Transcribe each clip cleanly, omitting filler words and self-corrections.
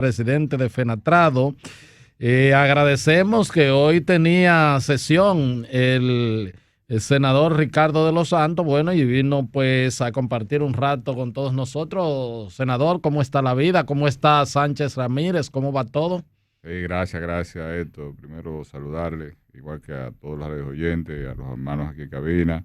presidente de Fenatrado. Agradecemos que hoy tenía sesión el senador Ricardo de los Santos, bueno, y vino pues a compartir un rato con todos nosotros. Senador, ¿cómo está la vida? ¿Cómo está Sánchez Ramírez? ¿Cómo va todo? Sí, gracias, Héctor. Primero saludarle, igual que a todos los oyentes, a los hermanos aquí en cabina.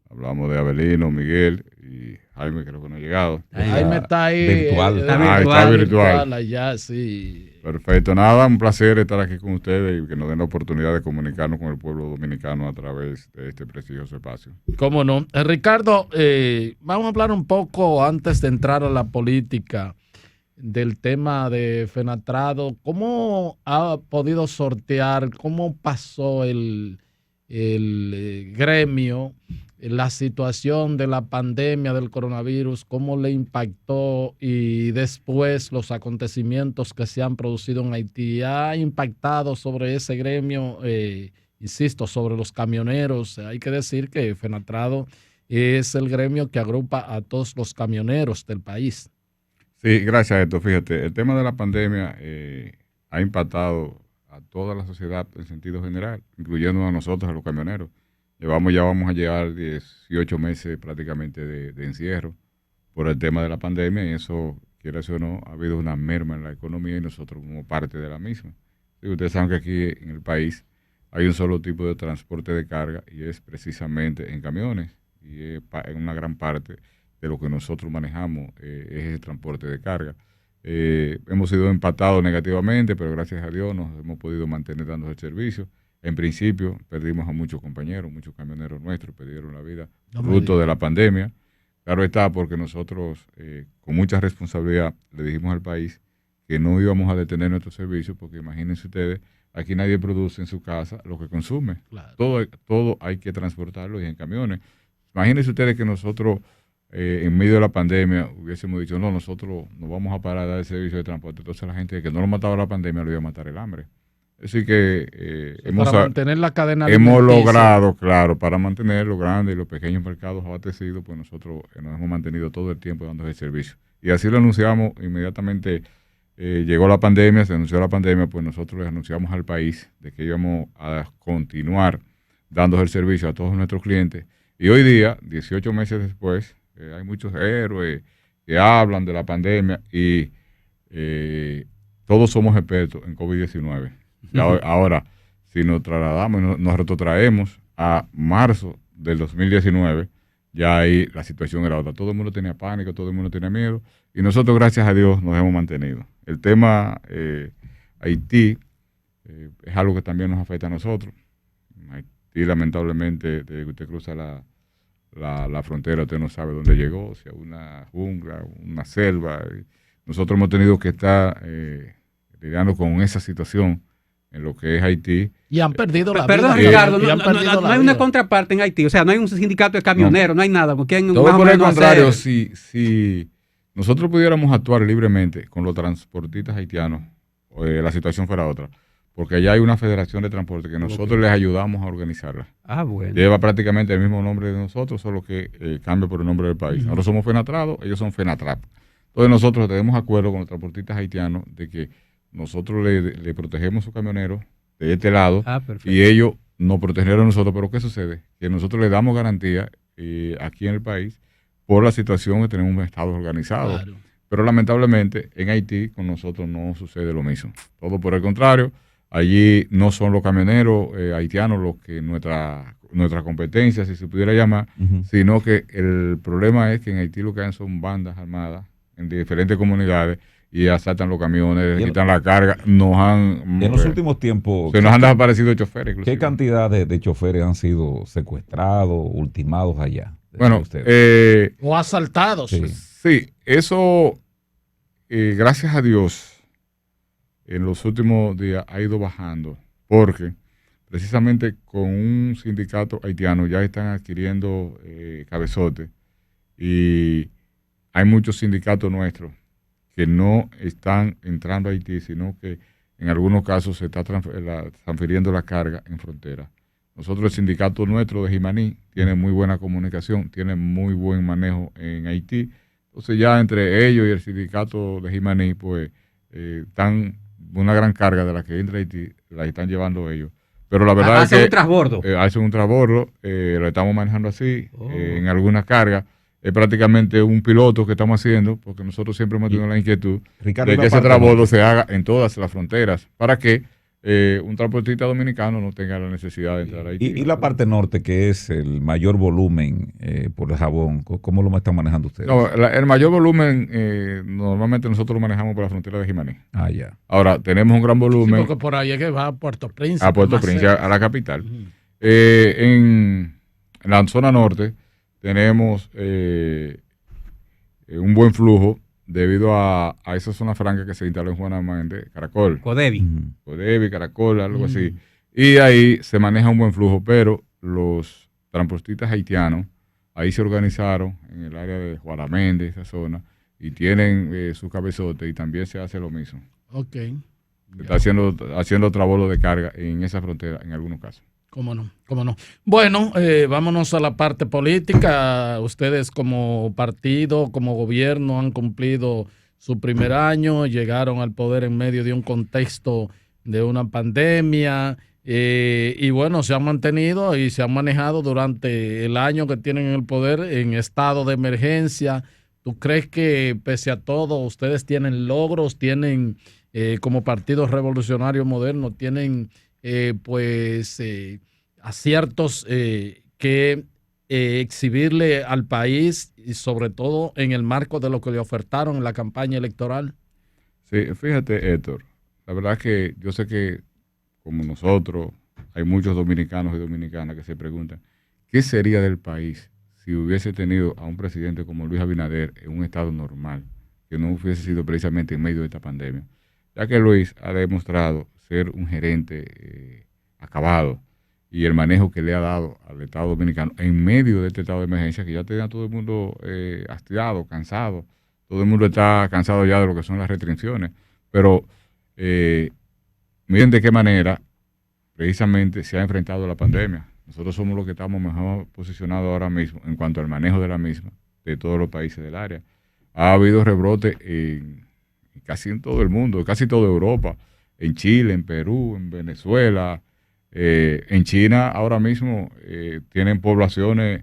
Hablamos de Abelino, Miguel y Jaime, creo que no ha llegado. Jaime está ahí. Virtual. Está virtual. Allá, sí. Perfecto. Nada, un placer estar aquí con ustedes y que nos den la oportunidad de comunicarnos con el pueblo dominicano a través de este prestigioso espacio. ¿Cómo no? Ricardo, vamos a hablar un poco antes de entrar a la política del tema de Fenatrado. ¿Cómo ha podido sortear, cómo pasó el gremio, la situación de la pandemia del coronavirus, cómo le impactó y después los acontecimientos que se han producido en Haití? ¿Ha impactado sobre ese gremio? Insisto, sobre los camioneros. Hay que decir que Fenatrado es el gremio que agrupa a todos los camioneros del país. Sí, gracias, Héctor. Fíjate, el tema de la pandemia ha impactado a toda la sociedad en sentido general, incluyendo a nosotros, a los camioneros. Vamos a llevar 18 meses prácticamente de encierro por el tema de la pandemia, y eso, quieras o no, ha habido una merma en la economía y nosotros como parte de la misma. Sí, ustedes saben que aquí en el país hay un solo tipo de transporte de carga y es precisamente en camiones, y en una gran parte de lo que nosotros manejamos es el transporte de carga. Hemos sido impactados negativamente, pero gracias a Dios nos hemos podido mantener dando el servicio. En principio perdimos a muchos compañeros, muchos camioneros nuestros perdieron la vida fruto de la pandemia. Claro está, porque nosotros con mucha responsabilidad le dijimos al país que no íbamos a detener nuestros servicios, porque imagínense ustedes, aquí nadie produce en su casa lo que consume. Claro. Todo hay que transportarlo y en camiones. Imagínense ustedes que nosotros en medio de la pandemia hubiésemos dicho, no, nosotros no vamos a parar de dar el servicio de transporte. Entonces la gente que no lo mataba la pandemia lo iba a matar el hambre. Así que para mantener la cadena hemos logrado, claro, para mantener los grandes y los pequeños mercados abastecidos, pues nosotros nos hemos mantenido todo el tiempo dando el servicio. Y así lo anunciamos inmediatamente. Llegó la pandemia, se anunció la pandemia, pues nosotros les anunciamos al país de que íbamos a continuar dando el servicio a todos nuestros clientes. Y hoy día, 18 meses después, hay muchos héroes que hablan de la pandemia y todos somos expertos en COVID-19. Ahora, si nos trasladamos, nos retrotraemos a marzo del 2019, ya ahí la situación era otra. Todo el mundo tenía pánico, todo el mundo tenía miedo, y nosotros, gracias a Dios, nos hemos mantenido. El tema Haití es algo que también nos afecta a nosotros. Haití, lamentablemente, desde que usted cruza la frontera, usted no sabe dónde llegó, si a una jungla, una selva. Nosotros hemos tenido que estar lidiando con esa situación en lo que es Haití. Y han perdido la vida. Perdón, Ricardo, no hay una contraparte en Haití. O sea, no hay un sindicato de camioneros, no hay nada. Todo por el contrario, si nosotros pudiéramos actuar libremente con los transportistas haitianos, la situación fuera otra. Porque allá hay una federación de transporte que nosotros les ayudamos a organizarla. Bueno. Lleva prácticamente el mismo nombre de nosotros, solo que cambia por el nombre del país. Nosotros somos Fenatrado, ellos son Fenatrap. Entonces nosotros tenemos acuerdo con los transportistas haitianos de que nosotros le protegemos a sus camioneros de este lado y ellos nos protegerán a nosotros. Pero ¿qué sucede? Que nosotros le damos garantía aquí en el país por la situación que tenemos un Estado organizado. Claro. Pero lamentablemente en Haití con nosotros no sucede lo mismo. Todo por el contrario, allí no son los camioneros haitianos los que nuestra competencia, si se pudiera llamar, sino que el problema es que en Haití lo que hay son bandas armadas en diferentes comunidades y asaltan los camiones, les quitan la carga. En los últimos tiempos se nos han desaparecido choferes. Inclusive. ¿Qué cantidad de choferes han sido secuestrados, ultimados allá? Bueno, o asaltados. Sí, eso, gracias a Dios, en los últimos días ha ido bajando, porque precisamente con un sindicato haitiano ya están adquiriendo cabezote, y hay muchos sindicatos nuestros que no están entrando a Haití, sino que en algunos casos se está transfiriendo la carga en frontera. Nosotros, el sindicato nuestro de Jimaní, tiene muy buena comunicación, tiene muy buen manejo en Haití. Entonces ya entre ellos y el sindicato de Jimaní, pues una gran carga de la que entra Haití, la están llevando ellos. Pero la verdad es que hacen un transbordo. Hacen un transbordo, lo estamos manejando así, en algunas cargas. Es prácticamente un piloto que estamos haciendo, porque nosotros siempre hemos tenido la inquietud Ricardo, de que ese transbordo se haga en todas las fronteras, para que un transportista dominicano no tenga la necesidad de entrar ahí. Y la parte norte, que es el mayor volumen por el jabón, ¿cómo lo están manejando ustedes? No, el mayor volumen normalmente nosotros lo manejamos por la frontera de Jimaní. Ah, ya. Ahora, tenemos un gran volumen. Sí, porque por ahí es que va a Puerto Príncipe. A Puerto Príncipe, a la capital. En la zona norte tenemos un buen flujo debido a esa zona franca que se instaló en Juana Méndez, Caracol. Codevi. Codevi, Caracol, algo así. Y ahí se maneja un buen flujo, pero los transportistas haitianos ahí se organizaron en el área de Juana Méndez, esa zona, y tienen su cabezote y también se hace lo mismo. Ok. Se está haciendo transbordo de carga en esa frontera en algunos casos. ¿Cómo no? ¿Cómo no? Bueno, vámonos a la parte política. Ustedes como partido, como gobierno, han cumplido su primer año, llegaron al poder en medio de un contexto de una pandemia y bueno, se han mantenido y se han manejado durante el año que tienen el poder en estado de emergencia. ¿Tú crees que pese a todo ustedes tienen logros, tienen como Partido Revolucionario Moderno, tienen aciertos que exhibirle al país y sobre todo en el marco de lo que le ofertaron en la campaña electoral? Sí, fíjate, Héctor, la verdad que yo sé que como nosotros hay muchos dominicanos y dominicanas que se preguntan ¿qué sería del país si hubiese tenido a un presidente como Luis Abinader en un estado normal, que no hubiese sido precisamente en medio de esta pandemia? Ya que Luis ha demostrado ser un gerente acabado y el manejo que le ha dado al Estado Dominicano en medio de este estado de emergencia, que ya tenía todo el mundo hastiado, cansado, todo el mundo está cansado ya de lo que son las restricciones, pero miren de qué manera precisamente se ha enfrentado a la pandemia. Nosotros somos los que estamos mejor posicionados ahora mismo en cuanto al manejo de la misma de todos los países del área. Ha habido rebrote casi en todo el mundo, casi toda Europa, en Chile, en Perú, en Venezuela, en China ahora mismo tienen poblaciones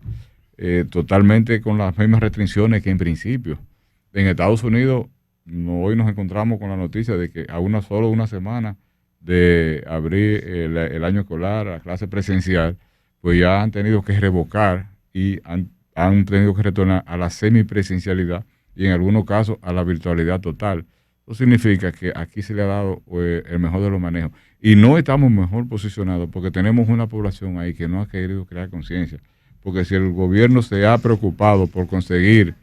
totalmente con las mismas restricciones que en principio. En Estados Unidos hoy nos encontramos con la noticia de que a solo una semana de abrir el año escolar, la clase presencial, pues ya han tenido que revocar y han tenido que retornar a la semipresencialidad y en algunos casos a la virtualidad total. Eso significa que aquí se le ha dado el mejor de los manejos. Y no estamos mejor posicionados porque tenemos una población ahí que no ha querido crear conciencia. Porque si el gobierno se ha preocupado por conseguir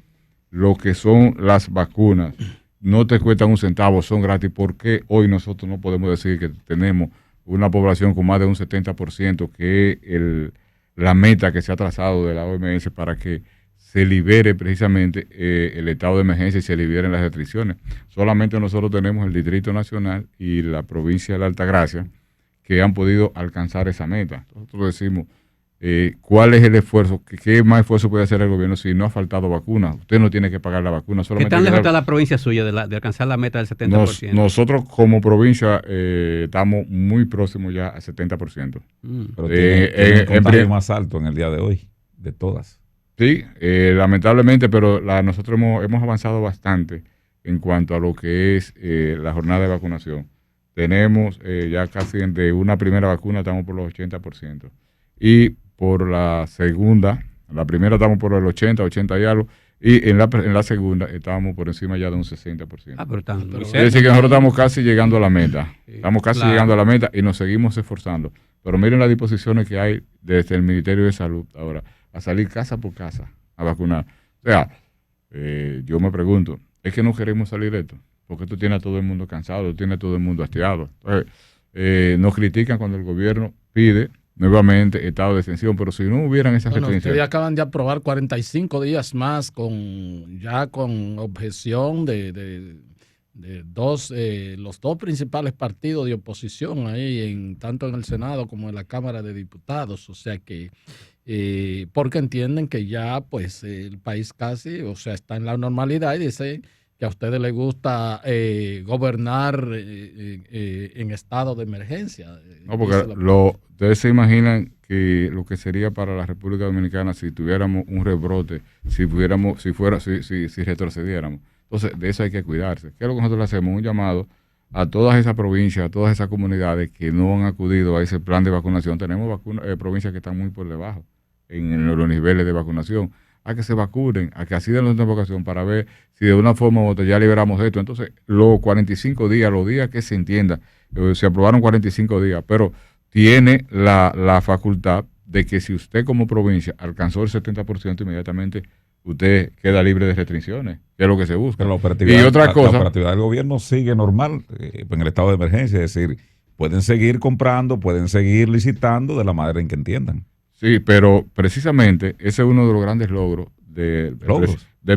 lo que son las vacunas, no te cuestan un centavo, son gratis, ¿por qué hoy nosotros no podemos decir que tenemos una población con más de un 70%, que es la meta que se ha trazado de la OMS para que se libere precisamente el estado de emergencia y se liberen las restricciones? Solamente nosotros tenemos el Distrito Nacional y la provincia de la Altagracia que han podido alcanzar esa meta. Nosotros decimos, ¿cuál es el esfuerzo? ¿Qué más esfuerzo puede hacer el gobierno si no ha faltado vacunas? Usted no tiene que pagar la vacuna. ¿Qué tan lejos está la provincia suya de alcanzar la meta del 70%? Nosotros como provincia estamos muy próximos ya al 70%. Pero tiene el contagio más alto en el día de hoy, de todas. Sí, lamentablemente, pero nosotros hemos avanzado bastante en cuanto a lo que es la jornada de vacunación. Tenemos ya casi de una primera vacuna, estamos por los 80%. Y por la segunda, la primera estamos por el 80 y algo, y en la segunda estamos por encima ya de un 60%. Es decir, que nosotros estamos casi llegando a la meta. Estamos casi llegando a la meta y nos seguimos esforzando. Pero miren las disposiciones que hay desde el Ministerio de Salud ahora, a salir casa por casa a vacunar. O sea, yo me pregunto, ¿es que no queremos salir de esto? Porque esto tiene a todo el mundo cansado, tiene a todo el mundo hastiado. Entonces, nos critican cuando el gobierno pide nuevamente estado de extensión, pero si no hubieran esas restricciones. Ustedes acaban de aprobar 45 días más con objeción de los dos principales partidos de oposición ahí, tanto en el Senado como en la Cámara de Diputados. O sea que porque entienden que ya pues el país casi, o sea, está en la normalidad y dicen que a ustedes les gusta gobernar en estado de emergencia. No, porque ustedes se imaginan que lo que sería para la República Dominicana si tuviéramos un rebrote, si retrocediéramos. Entonces, de eso hay que cuidarse. ¿Qué es lo que nosotros le hacemos? Un llamado a todas esas provincias, a todas esas comunidades que no han acudido a ese plan de vacunación. Tenemos provincias que están muy por debajo en los niveles de vacunación, a que se vacunen, a que asistan a nuestra vacunación para ver si de una forma u otra ya liberamos esto. Entonces, los 45 días, los días que se entienda, se aprobaron 45 días, pero tiene la facultad de que si usted como provincia alcanzó el 70%, inmediatamente usted queda libre de restricciones, que es lo que se busca. Pero la otra cosa, la operatividad del gobierno sigue normal en el estado de emergencia, es decir, pueden seguir comprando, pueden seguir licitando de la manera en que entiendan. Sí, pero precisamente ese es uno de los grandes logros del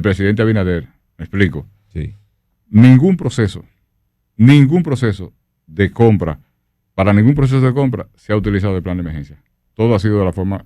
presidente Abinader. Me explico. Sí. Ningún proceso de compra, para ningún proceso de compra se ha utilizado el plan de emergencia. Todo ha sido de la forma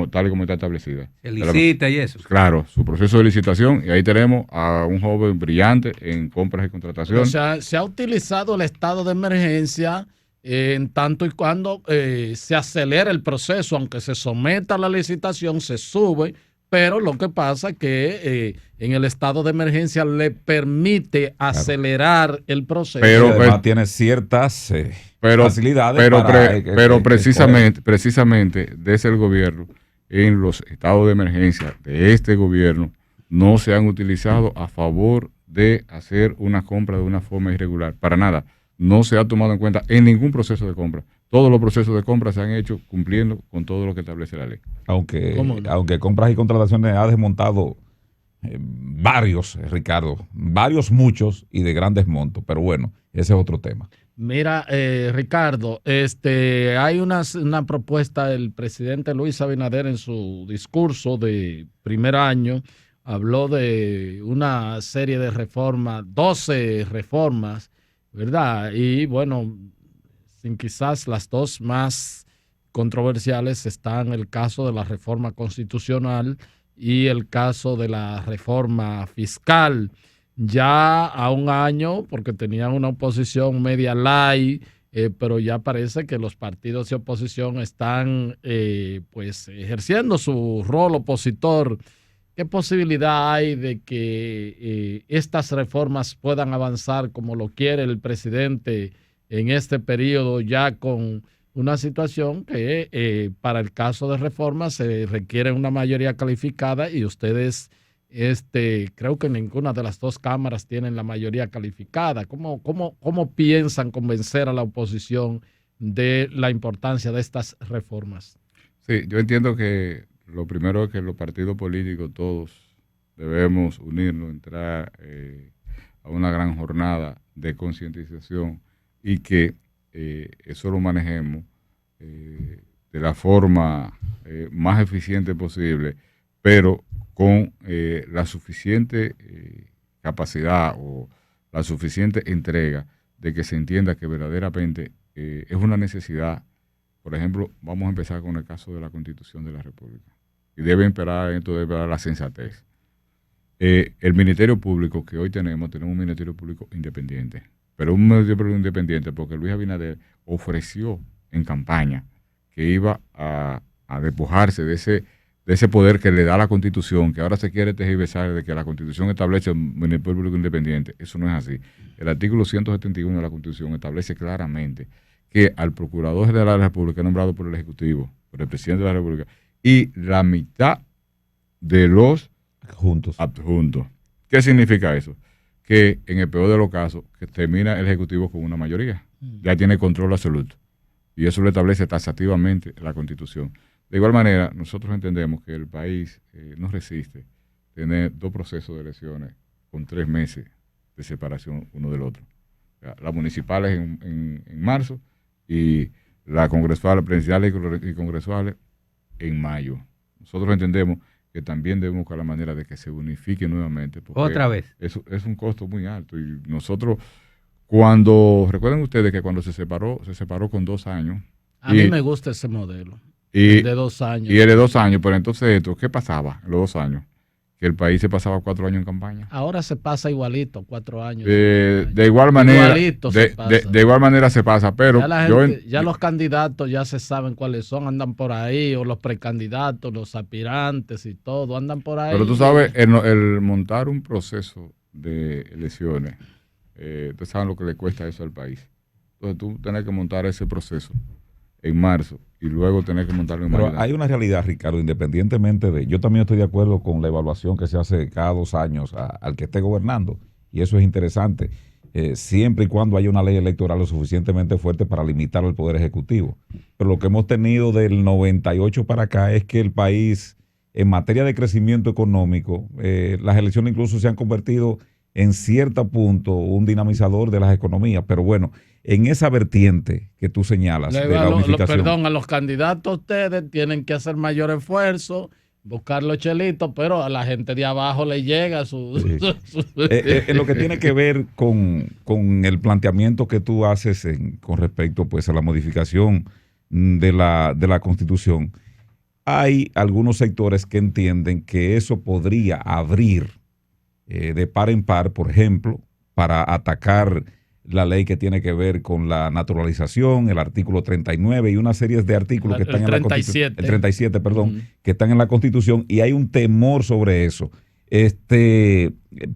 tal y como está establecida. Se licita y eso. Claro, su proceso de licitación, y ahí tenemos a un joven brillante en compras y contrataciones. O sea, se ha utilizado el estado de emergencia en tanto y cuando se acelera el proceso, aunque se someta a la licitación, se sube, pero lo que pasa es que en el estado de emergencia le permite acelerar el proceso. Pero además tiene ciertas facilidades pero precisamente desde el gobierno, en los estados de emergencia de este gobierno, no se han utilizado a favor de hacer una compra de una forma irregular, para nada. No se ha tomado en cuenta en ningún proceso de compra. Todos los procesos de compra se han hecho cumpliendo con todo lo que establece la ley. Aunque compras y contrataciones ha desmontado varios, Ricardo, muchos y de grandes montos, pero bueno, ese es otro tema. Mira, Ricardo, hay una propuesta del presidente Luis Abinader en su discurso de primer año, habló de una serie de reformas, 12 reformas, ¿verdad? Y bueno, sin quizás las dos más controversiales están el caso de la reforma constitucional y el caso de la reforma fiscal. Ya a un año, porque tenían una oposición media light, pero ya parece que los partidos de oposición están pues ejerciendo su rol opositor. ¿Qué posibilidad hay de que estas reformas puedan avanzar como lo quiere el presidente en este periodo, ya con una situación que para el caso de reformas se requiere una mayoría calificada y ustedes creo que ninguna de las dos cámaras tienen la mayoría calificada? ¿Cómo piensan convencer a la oposición de la importancia de estas reformas? Sí, yo entiendo que lo primero es que los partidos políticos todos debemos unirnos, entrar a una gran jornada de concientización y que eso lo manejemos de la forma más eficiente posible, pero con la suficiente capacidad o la suficiente entrega de que se entienda que verdaderamente es una necesidad. Por ejemplo, vamos a empezar con el caso de la Constitución de la República. Y debe imperar la sensatez. El Ministerio Público que hoy tenemos un Ministerio Público independiente. Pero un Ministerio Público independiente porque Luis Abinader ofreció en campaña que iba a despojarse de ese poder que le da la Constitución, que ahora se quiere tergiversar de que la Constitución establece un Ministerio Público independiente. Eso no es así. El artículo 171 de la Constitución establece claramente que al Procurador General de la República es nombrado por el Ejecutivo, por el Presidente de la República, y la mitad de los adjuntos. ¿Qué significa eso? Que en el peor de los casos, que termina el Ejecutivo con una mayoría. Ya tiene control absoluto. Y eso lo establece taxativamente la Constitución. De igual manera, nosotros entendemos que el país no resiste tener dos procesos de elecciones con 3 meses de separación uno del otro. O sea, las municipales en marzo y las congresuales, presidenciales y congresuales en mayo. Nosotros entendemos que también debemos buscar la manera de que se unifique nuevamente. Otra vez. Eso es un costo muy alto. Y nosotros, recuerden ustedes que cuando se separó con 2 años. A mí me gusta ese modelo. El de 2 años. Y el de 2 años, pero entonces ¿qué pasaba en los 2 años? que el país se pasaba 4 años en campaña. Ahora se pasa igualito, 4 años. De igual manera, de igual manera se pasa, pero ya los candidatos ya se saben cuáles son, andan por ahí, o los precandidatos, los aspirantes y todo, andan por ahí. Pero tú sabes, el montar un proceso de elecciones, ustedes saben lo que le cuesta eso al país. Entonces tú tenés que montar ese proceso en marzo y luego tener que montarlo en mayo. Pero hay una realidad, Ricardo, independientemente de... Yo también estoy de acuerdo con la evaluación que se hace cada 2 años al que esté gobernando, y eso es interesante, siempre y cuando haya una ley electoral lo suficientemente fuerte para limitar el poder ejecutivo. Pero lo que hemos tenido del 98 para acá es que el país, en materia de crecimiento económico, las elecciones incluso se han convertido en cierto punto un dinamizador de las economías, pero bueno, en esa vertiente que tú señalas de la unificación. A los candidatos ustedes tienen que hacer mayor esfuerzo, buscar los chelitos, pero a la gente de abajo le llega su... En lo que tiene que ver con el planteamiento que tú haces con respecto pues a la modificación de la Constitución, hay algunos sectores que entienden que eso podría abrir de par en par, por ejemplo, para atacar la ley que tiene que ver con la naturalización, el artículo 39 y una serie de artículos que están en la Constitución. El 37, perdón, que están en la Constitución, y hay un temor sobre eso.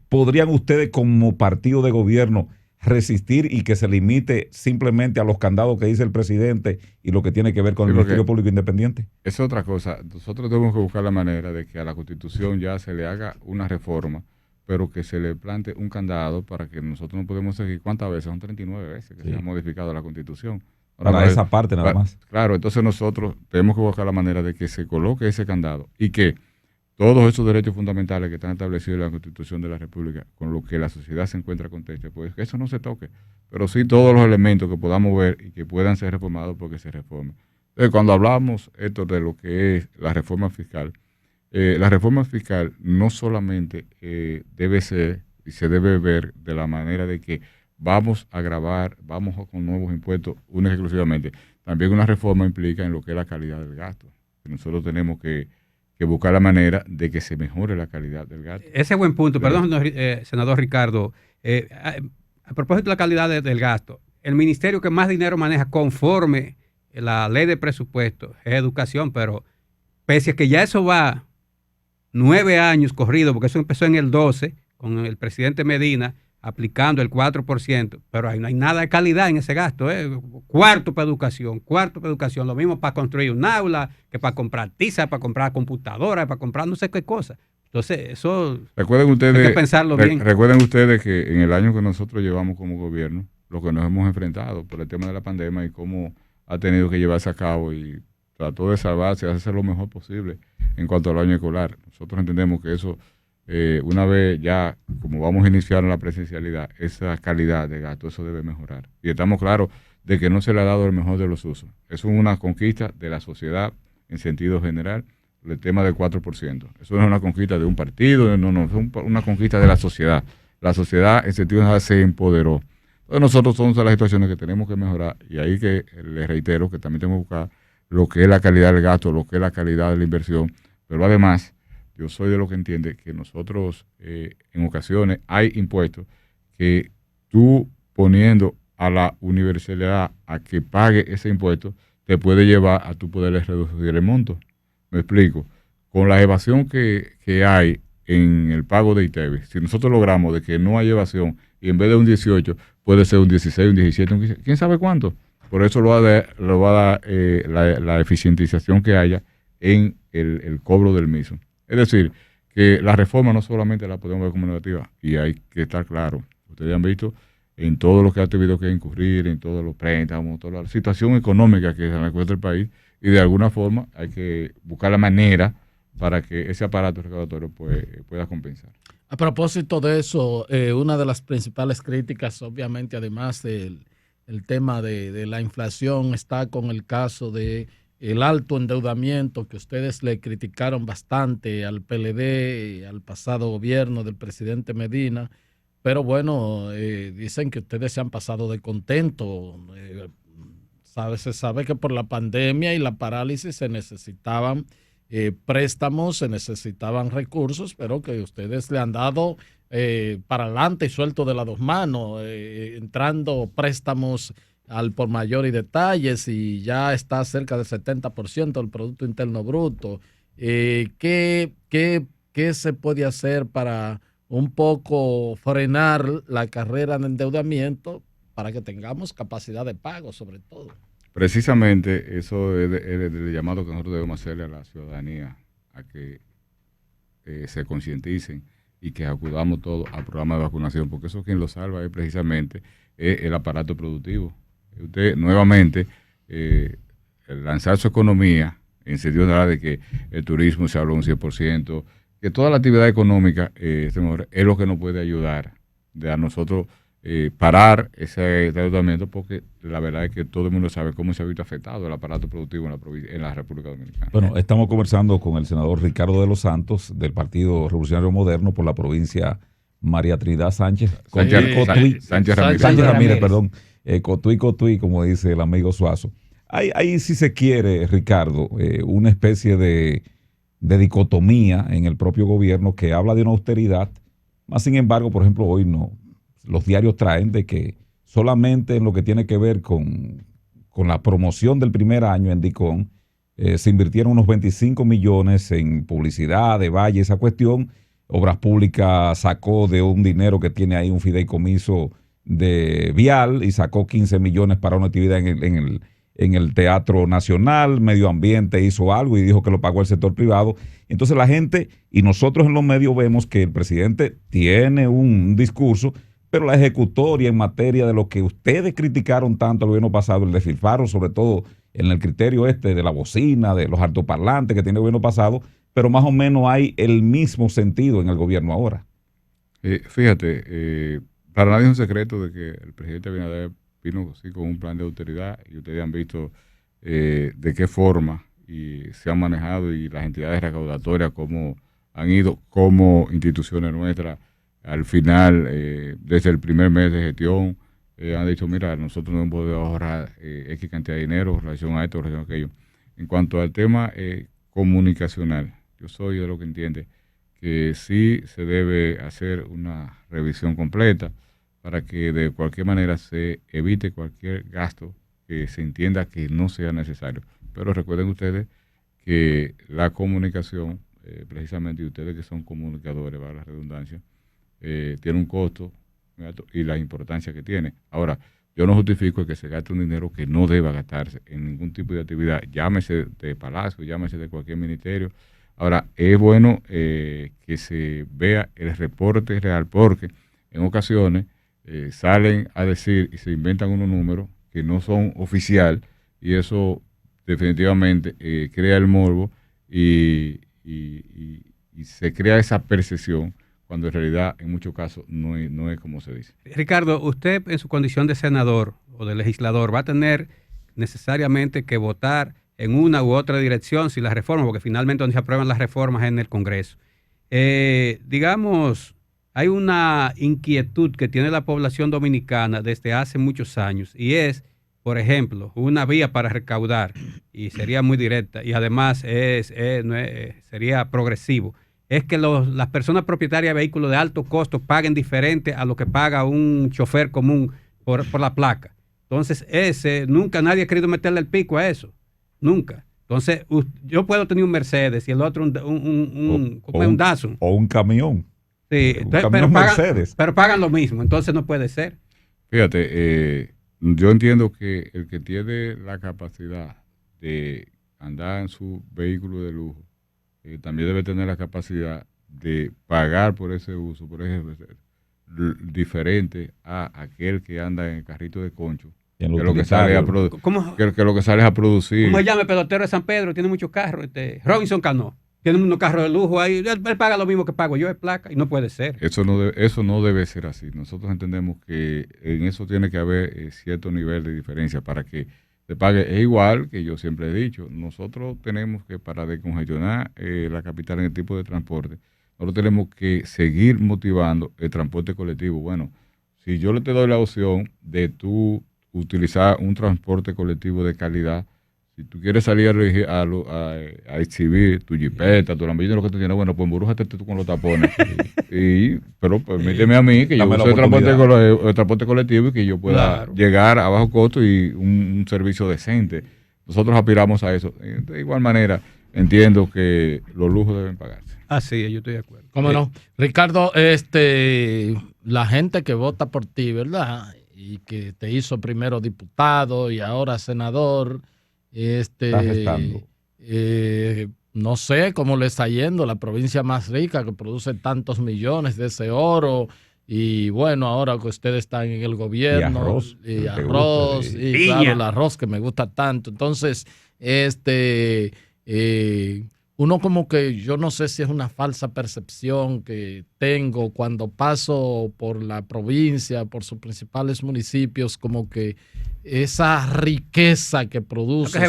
¿Podrían ustedes como partido de gobierno resistir y que se limite simplemente a los candados que dice el presidente y lo que tiene que ver con el Ministerio Público Independiente? Es otra cosa. Nosotros tenemos que buscar la manera de que a la Constitución ya se le haga una reforma, pero que se le plante un candado para que nosotros no podemos seguir. ¿Cuántas veces? Son 39 veces que se ha modificado la Constitución. Para esa parte nada más. Claro, entonces nosotros tenemos que buscar la manera de que se coloque ese candado y que todos esos derechos fundamentales que están establecidos en la Constitución de la República, con lo que la sociedad se encuentra contenta, pues que eso no se toque, pero sí todos los elementos que podamos ver y que puedan ser reformados porque se reformen. Entonces, cuando hablamos esto de lo que es la reforma fiscal no solamente debe ser y se debe ver de la manera de que vamos a grabar, vamos con nuevos impuestos únicamente y exclusivamente. También una reforma implica en lo que es la calidad del gasto. Nosotros tenemos que buscar la manera de que se mejore la calidad del gasto. Ese es buen punto. Perdón, senador Ricardo. A propósito de la calidad del gasto, el ministerio que más dinero maneja conforme la ley de presupuesto es educación, pero pese a que ya eso va 9 años corrido, porque eso empezó en el 12 con el presidente Medina aplicando el 4%, pero ahí no hay nada de calidad en ese gasto. Cuarto para educación, lo mismo para construir un aula, que para comprar tiza, para comprar computadoras, para comprar no sé qué cosa. Entonces, eso hay que pensarlo bien. Recuerden ustedes que en el año que nosotros llevamos como gobierno, lo que nos hemos enfrentado por el tema de la pandemia y cómo ha tenido que llevarse a cabo y trató de salvarse, de hacer lo mejor posible en cuanto al año escolar. Nosotros entendemos que eso, una vez ya, como vamos a iniciar en la presencialidad, esa calidad de gasto, eso debe mejorar. Y estamos claros de que no se le ha dado el mejor de los usos. Eso es una conquista de la sociedad en sentido general, el tema del 4%. Eso no es una conquista de un partido, no, es una conquista de la sociedad. La sociedad en sentido general se empoderó. Entonces nosotros somos de las situaciones que tenemos que mejorar, y ahí que les reitero que también tenemos que buscar lo que es la calidad del gasto, lo que es la calidad de la inversión, pero además yo soy de lo que entiende que nosotros en ocasiones hay impuestos que tú poniendo a la universidad a que pague ese impuesto te puede llevar a tu poder reducir el monto. Me explico. Con la evasión que hay en el pago de ITEVI, si nosotros logramos de que no hay evasión y en vez de un 18 puede ser un 16, un 17, un 15, ¿quién sabe cuánto? Por eso lo va a dar la eficientización que haya en el cobro del mismo. Es decir, que la reforma no solamente la podemos ver como negativa, y hay que estar claro. Ustedes han visto en todo lo que ha tenido que incurrir, en todos los préstamos, toda la situación económica que se encuentra el país, y de alguna forma hay que buscar la manera para que ese aparato recaudatorio pueda compensar. A propósito de eso, una de las principales críticas, obviamente, además del el tema de la inflación, está con el caso de el alto endeudamiento que ustedes le criticaron bastante al PLD, al pasado gobierno del presidente Medina, pero bueno, dicen que ustedes se han pasado de contento. Se sabe que por la pandemia y la parálisis se necesitaban préstamos, se necesitaban recursos, pero que ustedes le han dado para adelante y suelto de las dos manos, entrando préstamos al por mayor y detalles, y ya está cerca del 70% del Producto Interno Bruto. ¿Qué se puede hacer para un poco frenar la carrera de endeudamiento para que tengamos capacidad de pago, sobre todo? Precisamente eso es el llamado que nosotros debemos hacerle a la ciudadanía, a que se concienticen y que acudamos todos al programa de vacunación, porque eso quien lo salva es precisamente el aparato productivo. Usted nuevamente lanzar su economía en sentido de que el turismo se habló un 100%, que toda la actividad económica es lo que nos puede ayudar a nosotros parar ese endeudamiento, porque la verdad es que todo el mundo sabe cómo se ha visto afectado el aparato productivo en la República Dominicana. Bueno, estamos conversando con el senador Ricardo de los Santos del Partido Revolucionario Moderno por la provincia María Trinidad Sánchez. Sánchez Ramírez, perdón. Cotuí, como dice el amigo Suazo. Hay, si se quiere, Ricardo, una especie de dicotomía en el propio gobierno que habla de una austeridad, más sin embargo, por ejemplo, hoy no. Los diarios traen de que solamente en lo que tiene que ver con la promoción del primer año en DICON, se invirtieron unos 25 millones en publicidad, de valle, esa cuestión. Obras Públicas sacó de un dinero que tiene ahí un fideicomiso de vial y sacó 15 millones para una actividad en el Teatro Nacional. Medio Ambiente hizo algo y dijo que lo pagó el sector privado. Entonces la gente y nosotros en los medios vemos que el presidente tiene un discurso, pero la ejecutoria en materia de lo que ustedes criticaron tanto el gobierno pasado, el despilfarro, sobre todo en el criterio de la bocina, de los altoparlantes que tiene el gobierno pasado, pero más o menos hay el mismo sentido en el gobierno ahora. Fíjate, para nadie es un secreto de que el presidente Abinader vino así con un plan de autoridad, y ustedes han visto de qué forma y se han manejado, y las entidades recaudatorias cómo han ido como instituciones nuestras. Al final, desde el primer mes de gestión, han dicho, mira, nosotros no hemos podido ahorrar X cantidad de dinero en relación a esto, en relación a aquello. En cuanto al tema comunicacional, yo soy de lo que entiende que sí se debe hacer una revisión completa para que de cualquier manera se evite cualquier gasto que se entienda que no sea necesario. Pero recuerden ustedes que la comunicación, precisamente, y ustedes que son comunicadores, para la redundancia, tiene un costo y la importancia que tiene. Ahora, yo no justifico que se gaste un dinero que no deba gastarse en ningún tipo de actividad, llámese de Palacio, llámese de cualquier ministerio. Ahora, es bueno que se vea el reporte real, porque en ocasiones salen a decir y se inventan unos números que no son oficial, y eso definitivamente crea el morbo y se crea esa percepción, cuando en realidad en muchos casos no es como se dice. Ricardo, usted en su condición de senador o de legislador va a tener necesariamente que votar en una u otra dirección si las reformas, porque finalmente donde se aprueban las reformas es en el Congreso. Digamos, hay una inquietud que tiene la población dominicana desde hace muchos años, y es, por ejemplo, una vía para recaudar, y sería muy directa, y además sería progresivo, es que las personas propietarias de vehículos de alto costo paguen diferente a lo que paga un chofer común por la placa. Entonces, nunca nadie ha querido meterle el pico a eso. Nunca. Entonces, yo puedo tener un Mercedes y el otro un Datsun. O un camión. Sí, pero pagan lo mismo. Entonces, no puede ser. Fíjate, yo entiendo que el que tiene la capacidad de andar en su vehículo de lujo, también debe tener la capacidad de pagar por ese uso, por ejemplo, diferente a aquel que anda en el carrito de concho, que lo que sale a producir. ¿Cómo se llama el pelotero de San Pedro? Tiene muchos carros. Robinson Cano. Tiene unos carros de lujo ahí. Él paga lo mismo que pago yo de placa, y no puede ser. Eso no debe ser así. Nosotros entendemos que en eso tiene que haber cierto nivel de diferencia para que se pague. Es igual que yo siempre he dicho, nosotros tenemos que, para descongestionar la capital en el tipo de transporte, nosotros tenemos que seguir motivando el transporte colectivo. Bueno, si yo te doy la opción de tú utilizar un transporte colectivo de calidad, Si tú quieres salir a exhibir tu jipeta, tu lamborghini, lo que tú tienes, bueno, pues embrújate tú con los tapones. Pero permíteme a mí que yo use el transporte colectivo y que yo pueda llegar a bajo costo y un servicio decente. Nosotros aspiramos a eso. De igual manera, entiendo que los lujos deben pagarse. Sí, yo estoy de acuerdo. ¿Cómo no? Ricardo, la gente que vota por ti, ¿verdad? Y que te hizo primero diputado y ahora senador, no sé cómo le está yendo, la provincia más rica que produce tantos millones de ese oro. Y bueno, ahora que ustedes están en el gobierno, y arroz, y claro, el arroz que me gusta tanto. Entonces, uno como que yo no sé si es una falsa percepción que tengo cuando paso por la provincia, por sus principales municipios, como que esa riqueza que produce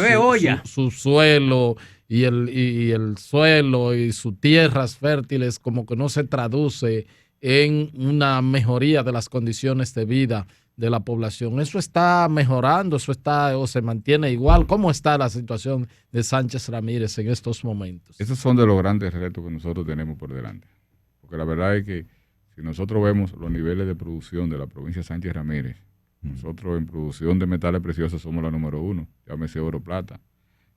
su suelo y el suelo y sus tierras fértiles, como que no se traduce en una mejoría de las condiciones de vida de la población. ¿Eso está mejorando? ¿Eso está o se mantiene igual? ¿Cómo está la situación de Sánchez Ramírez en estos momentos? Esos son de los grandes retos que nosotros tenemos por delante. Porque la verdad es que si nosotros vemos los niveles de producción de la provincia de Sánchez Ramírez, nosotros en producción de metales preciosos somos la número 1, llámese oro, plata.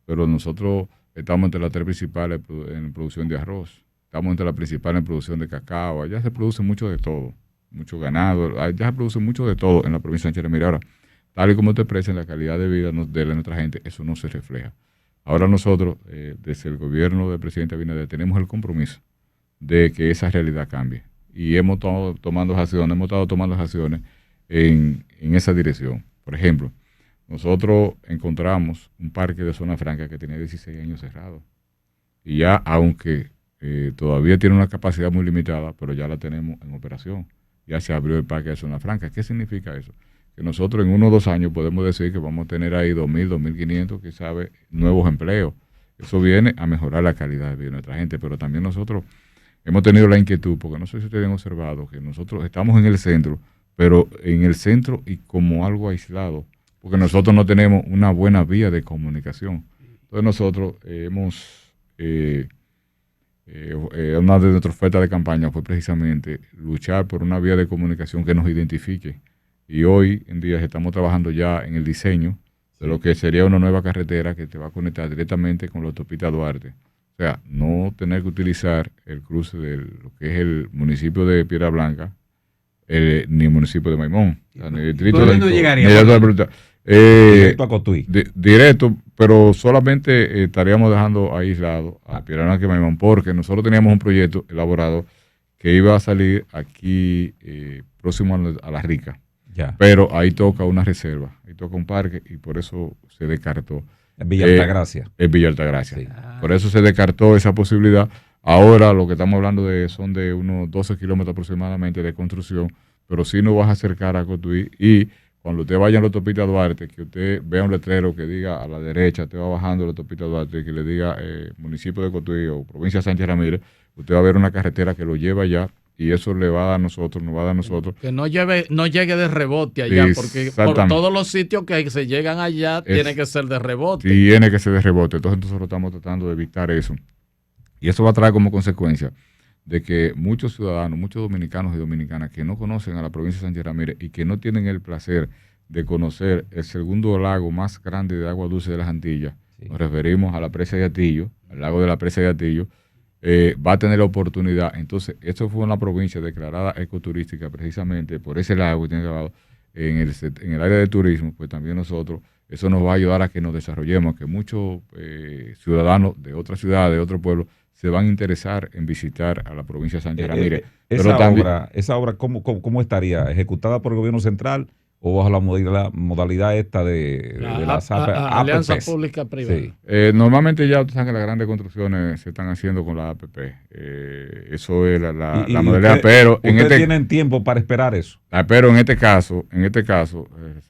Pero nosotros estamos entre las 3 principales en producción de arroz. Estamos entre las principales en producción de cacao. Allá se produce mucho de todo, mucho ganado. Allá se produce mucho de todo en la provincia de Sánchez Ramírez. Ahora, tal y como te expresa, la calidad de vida de nuestra gente, eso no se refleja. Ahora nosotros, desde el gobierno del presidente Abinader, tenemos el compromiso de que esa realidad cambie. Y hemos estado tomando acciones en esa dirección. Por ejemplo, nosotros encontramos un parque de zona franca que tenía 16 años cerrado. Y ya, aunque todavía tiene una capacidad muy limitada, pero ya la tenemos en operación. Ya se abrió el parque de zona franca. ¿Qué significa eso? Que nosotros en 1 o 2 años podemos decir que vamos a tener ahí 2.000, 2.500, que sabe, nuevos empleos. Eso viene a mejorar la calidad de vida de nuestra gente, pero también nosotros hemos tenido la inquietud, porque no sé si ustedes han observado que nosotros estamos en el centro, pero en el centro y como algo aislado, porque nosotros no tenemos una buena vía de comunicación. Entonces nosotros una de nuestras ofertas de campaña fue precisamente luchar por una vía de comunicación que nos identifique. Y hoy en día estamos trabajando ya en el diseño de lo que sería una nueva carretera que te va a conectar directamente con la autopista Duarte. O sea, no tener que utilizar el cruce de lo que es el municipio de Piedra Blanca, ni el municipio de Maimón. O sea, ni el distrito no llegaría. Directo a Cotuí. Directo, pero solamente estaríamos dejando aislado a Piedra Blanca y Maimón, porque nosotros teníamos un proyecto elaborado que iba a salir aquí próximo a La Rica. Ya. Pero ahí toca una reserva, ahí toca un parque y por eso se descartó. En Villa Altagracia. En Villa Altagracia. Sí. Por eso se descartó esa posibilidad. Ahora lo que estamos hablando son de unos 12 kilómetros aproximadamente de construcción, pero sí nos vas a acercar a Cotuí y cuando usted vaya a la autopista Duarte, que usted vea un letrero que diga a la derecha, te va bajando la autopista Duarte, que le diga municipio de Cotuí o provincia de Sánchez Ramírez, usted va a ver una carretera que lo lleva allá. Y eso nos va a dar a nosotros. Que no llegue de rebote allá, porque por todos los sitios que se llegan allá tiene que ser de rebote. Tiene que ser de rebote. Entonces nosotros estamos tratando de evitar eso. Y eso va a traer como consecuencia de que muchos ciudadanos, muchos dominicanos y dominicanas que no conocen a la provincia de Sánchez Ramírez y que no tienen el placer de conocer el segundo lago más grande de agua dulce de las Antillas, nos referimos a la presa de Atillo, al lago de la presa de Atillo, va a tener la oportunidad. Entonces, esto fue una provincia declarada ecoturística precisamente por ese lago que tiene grabado en el área de turismo. Pues también nosotros, eso nos va a ayudar a que nos desarrollemos, que muchos ciudadanos de otras ciudades, de otros pueblos, se van a interesar en visitar a la provincia de Sánchez Ramírez. Esa obra ¿cómo estaría? ¿Ejecutada por el gobierno central o bajo la modalidad esta de las Alianza Pública Privada? Sí. Normalmente ya ustedes saben que las grandes construcciones se están haciendo con la APP. Eso es la modalidad. Pero ¿ustedes tienen tiempo para esperar eso? Pero en este caso,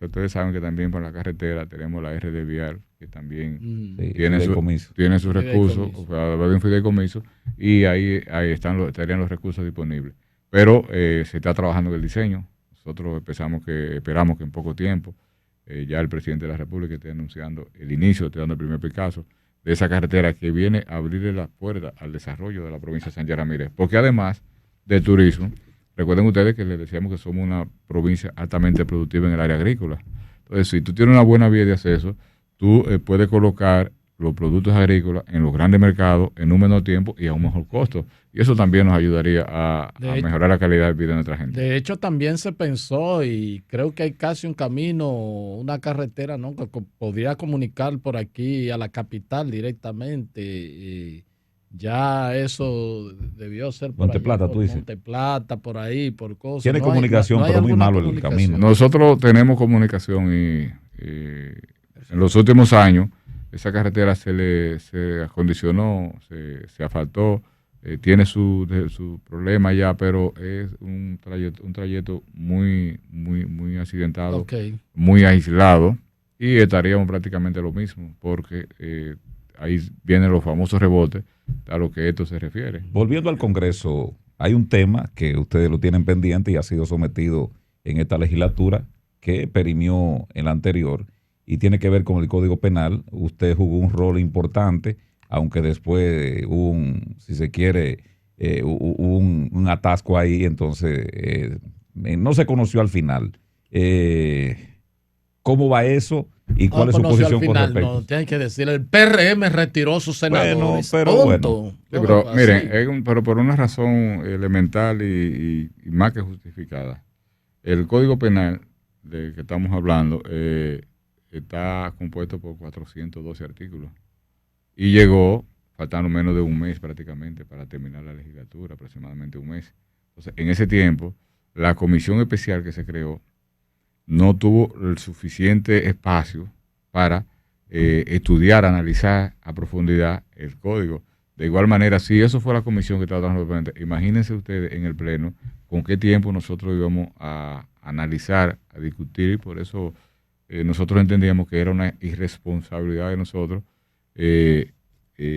ustedes saben que también por la carretera tenemos la RD Vial, que también tiene sus recursos, va a haber un fideicomiso, y ahí estarían los recursos disponibles. Pero se está trabajando en el diseño. Nosotros esperamos que en poco tiempo ya el presidente de la República está anunciando el inicio, está dando el primer Picasso de esa carretera que viene a abrirle las puertas al desarrollo de la provincia de Sánchez Ramírez. Porque además de turismo, recuerden ustedes que les decíamos que somos una provincia altamente productiva en el área agrícola. Entonces, si tú tienes una buena vía de acceso, tú puedes colocar los productos agrícolas en los grandes mercados en un menor tiempo y a un mejor costo. Y eso también nos ayudaría a mejorar la calidad de vida de nuestra gente. De hecho, también se pensó, y creo que hay casi un camino, una carretera, ¿no?, que podría comunicar por aquí a la capital directamente. Y ya eso debió ser por Monteplata, tú dices. Monteplata, por ahí, por cosas. Tiene comunicación, pero muy malo el camino. Nosotros tenemos comunicación y en los últimos años esa carretera se acondicionó, se asfaltó, tiene su problema ya, pero es un trayecto muy accidentado, muy aislado, y estaríamos prácticamente lo mismo, porque ahí vienen los famosos rebotes a lo que esto se refiere. Volviendo al Congreso, hay un tema que ustedes lo tienen pendiente y ha sido sometido en esta legislatura, que perimió en la anterior, y tiene que ver con el Código Penal. Usted jugó un rol importante, aunque después hubo si se quiere, un atasco ahí, entonces no se conoció al final. ¿Cómo va eso? ¿Y cuál es su posición con respecto? No, tienen que decir, el PRM retiró sus senadores. Pero miren, pero por una razón elemental y más que justificada. El Código Penal de que estamos hablando está compuesto por 412 artículos y llegó faltando menos de un mes prácticamente para terminar la legislatura, aproximadamente un mes. Entonces, en ese tiempo, la comisión especial que se creó no tuvo el suficiente espacio para estudiar, analizar a profundidad el código. De igual manera, si eso fue la comisión que estaba trabajando, imagínense ustedes en el Pleno con qué tiempo nosotros íbamos a analizar, a discutir, y por eso nosotros entendíamos que era una irresponsabilidad de nosotros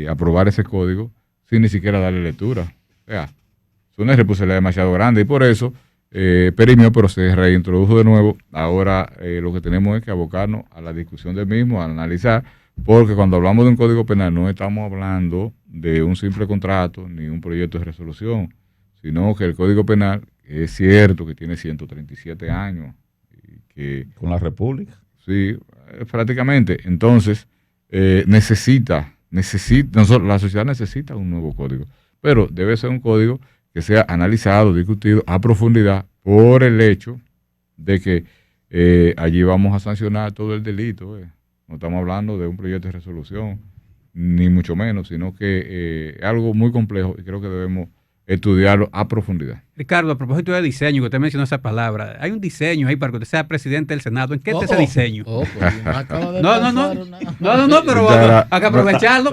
aprobar ese código sin ni siquiera darle lectura. O sea, es una responsabilidad demasiado grande, y por eso perimió, pero se reintrodujo de nuevo. Ahora lo que tenemos es que abocarnos a la discusión del mismo, a analizar, porque cuando hablamos de un código penal no estamos hablando de un simple contrato ni un proyecto de resolución, sino que el código penal es cierto que tiene 137 años. ¿Con la República? Sí, prácticamente. Entonces, la sociedad necesita un nuevo código, pero debe ser un código que sea analizado, discutido a profundidad, por el hecho de que allí vamos a sancionar todo el delito. No estamos hablando de un proyecto de resolución, ni mucho menos, sino que es algo muy complejo y creo que debemos estudiarlo a profundidad. Ricardo, a propósito de diseño, que usted mencionó esa palabra, hay un diseño ahí para que usted sea presidente del Senado. ¿En qué está ese diseño? Pues, no, pero hay que aprovecharlo.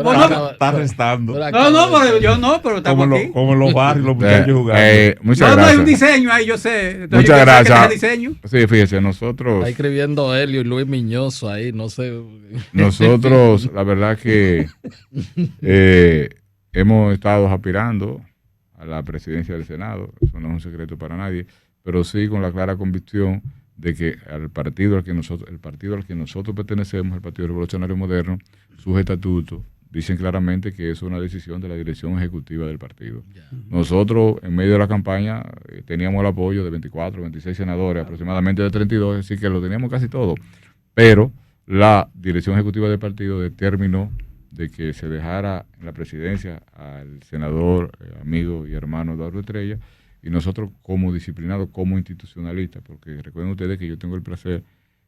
Está restando. Pero yo no, pero estamos aquí. Como en los barrios, los muchachos jugando. Muchas gracias. Hay un diseño ahí, yo sé. Muchas gracias. Diseño. Sí, fíjese, nosotros... Está escribiendo Helio y Luis Miñoso ahí, no sé. Nosotros, la verdad que hemos estado aspirando a la presidencia del Senado, eso no es un secreto para nadie, pero sí con la clara convicción de que el partido al que nosotros pertenecemos, el Partido Revolucionario Moderno, sus estatutos dicen claramente que es una decisión de la dirección ejecutiva del partido. Nosotros, en medio de la campaña, teníamos el apoyo de 24, 26 senadores, aproximadamente de 32, así que lo teníamos casi todo, pero la dirección ejecutiva del partido determinó de que se dejara en la presidencia al senador, amigo y hermano Eduardo Estrella, y nosotros como disciplinados, como institucionalistas, porque recuerden ustedes que yo tengo el placer,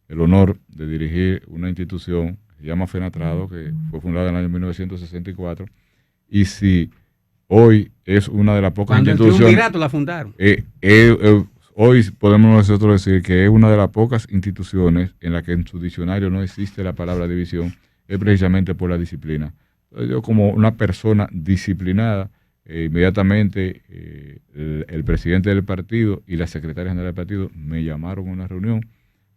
el honor de dirigir una institución que se llama FENATRADO, que fue fundada en el año 1964, y si hoy es una de las pocas instituciones... Cuando el Triunvirato la fundaron. Hoy podemos nosotros decir que es una de las pocas instituciones en la que en su diccionario no existe la palabra división, es precisamente por la disciplina. Entonces, yo como una persona disciplinada, inmediatamente el presidente del partido y la secretaria general del partido me llamaron a una reunión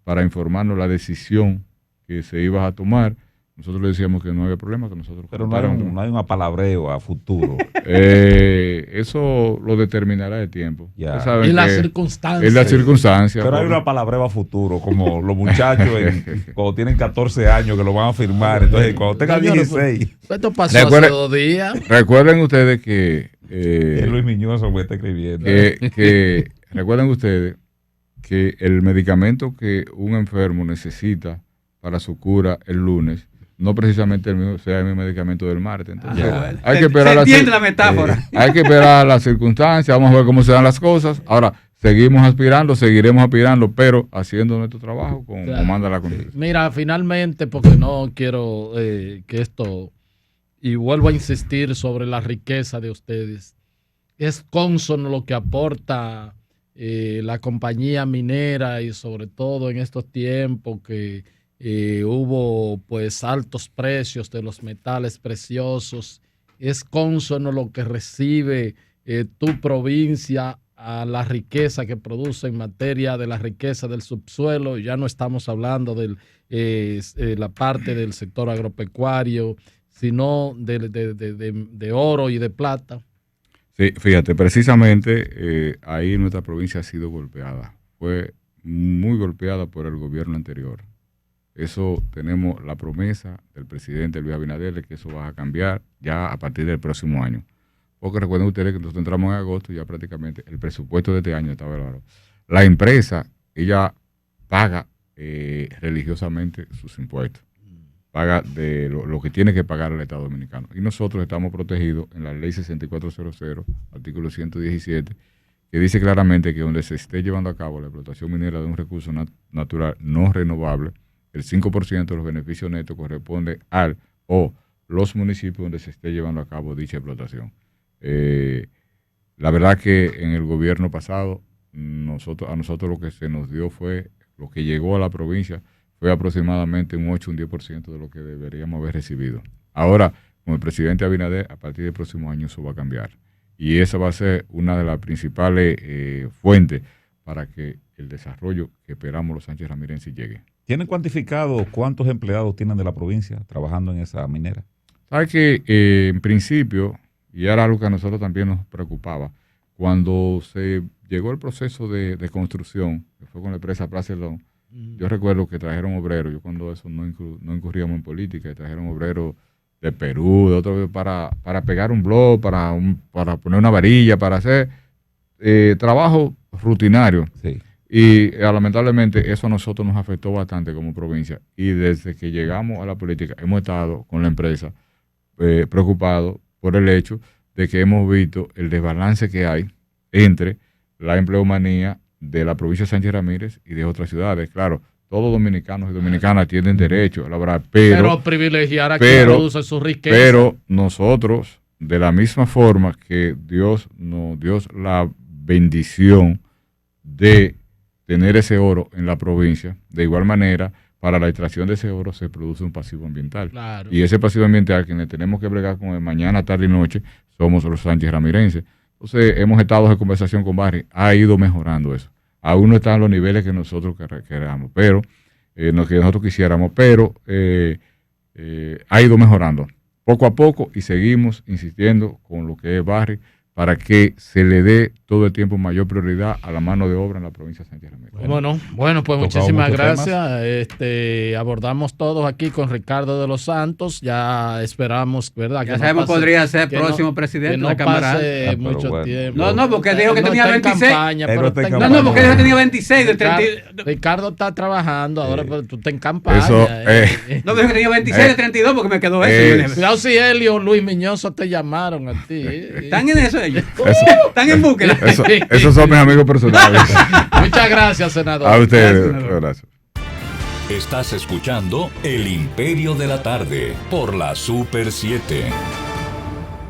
para informarnos la decisión que se iba a tomar nosotros le decíamos que no había problema, que nosotros... Pero no hay un apalabreo a futuro. Eso lo determinará el tiempo. Y las circunstancias. Es la circunstancia. Pero hay un apalabreo a futuro, como los muchachos cuando tienen 14 años que lo van a firmar. Entonces, cuando tengan 16... Esto pasó hace 2 días. Recuerden ustedes que... Luis Miñoso me está escribiendo. Recuerden ustedes que el medicamento que un enfermo necesita para su cura el lunes no precisamente sea el mismo medicamento del martes. Entonces, hay que esperar la metáfora. Hay que esperar las circunstancias, vamos a ver cómo se dan las cosas. Ahora, seguimos aspirando, seguiremos aspirando, pero haciendo nuestro trabajo como manda la Constitución. Mira, finalmente, porque no quiero que esto, y vuelvo a insistir sobre la riqueza de ustedes, es consono lo que aporta la compañía minera y sobre todo en estos tiempos que hubo pues altos precios de los metales preciosos. Es consono lo que recibe tu provincia a la riqueza que produce en materia de la riqueza del subsuelo. Ya no estamos hablando de la parte del sector agropecuario, sino de oro y de plata. Sí, fíjate, precisamente ahí nuestra provincia ha sido golpeada. Fue muy golpeada por el gobierno anterior. Eso tenemos la promesa del presidente Luis Abinader de que eso va a cambiar ya a partir del próximo año. Porque recuerden ustedes que nosotros entramos en agosto y ya prácticamente el presupuesto de este año está valorado. La empresa, ella paga religiosamente sus impuestos. Paga de lo que tiene que pagar el Estado Dominicano. Y nosotros estamos protegidos en la ley 6400, artículo 117, que dice claramente que donde se esté llevando a cabo la explotación minera de un recurso natural no renovable, el 5% de los beneficios netos corresponde al o los municipios donde se esté llevando a cabo dicha explotación. La verdad que en el gobierno pasado a nosotros lo que se nos dio fue, lo que llegó a la provincia fue aproximadamente un 8, un 10% de lo que deberíamos haber recibido. Ahora, con el presidente Abinader, a partir del próximo año eso va a cambiar. Y esa va a ser una de las principales fuentes para que el desarrollo que esperamos los Sánchez Ramírez llegue. ¿Tienen cuantificado cuántos empleados tienen de la provincia trabajando en esa minera? Sabe que en principio, y era algo que a nosotros también nos preocupaba, cuando se llegó el proceso de construcción, que fue con la empresa Placelón, yo recuerdo que trajeron obreros, yo cuando eso no incurríamos en política, trajeron obreros de Perú, de otro para pegar un blog, para poner una varilla, para hacer trabajo rutinario. Sí. Y lamentablemente eso a nosotros nos afectó bastante como provincia. Y desde que llegamos a la política hemos estado con la empresa preocupados por el hecho de que hemos visto el desbalance que hay entre la empleomanía de la provincia de Sánchez Ramírez y de otras ciudades. Claro, todos dominicanos y dominicanas tienen derecho a laborar, pero privilegiar a quien produce su riqueza. Pero nosotros, de la misma forma que Dios nos dio la bendición de tener ese oro en la provincia, de igual manera, para la extracción de ese oro se produce un pasivo ambiental. Claro. Y ese pasivo ambiental, quienes tenemos que bregar con él mañana, tarde y noche, somos los Sánchez Ramirenses. Entonces, hemos estado en conversación con Barry, ha ido mejorando eso. Aún no están en los niveles que nosotros queramos, pero que nosotros quisiéramos, pero ha ido mejorando poco a poco y seguimos insistiendo con lo que es Barry para que se le dé todo el tiempo mayor prioridad a la mano de obra en la provincia de Sánchez Ramírez. Bueno, pues muchísimas gracias. Abordamos todos aquí con Ricardo de los Santos. Ya esperamos, ¿verdad? Ya sabemos que podría ser próximo presidente de la Cámara. Pase mucho tiempo. No, porque dijo que tenía 26. Porque dijo que tenía 26 de 30. Ricardo está trabajando ahora, pero tú estás en campaña. No, dijo que tenía 26 de 32 porque me quedó eso. Cuidado si Helio o Luis Miñoso te llamaron a ti. Están en eso. Están en búsqueda. Esos son mis amigos personales. Muchas gracias, senador. A ustedes. Gracias. Estás escuchando El Imperio de la Tarde por la Super 7.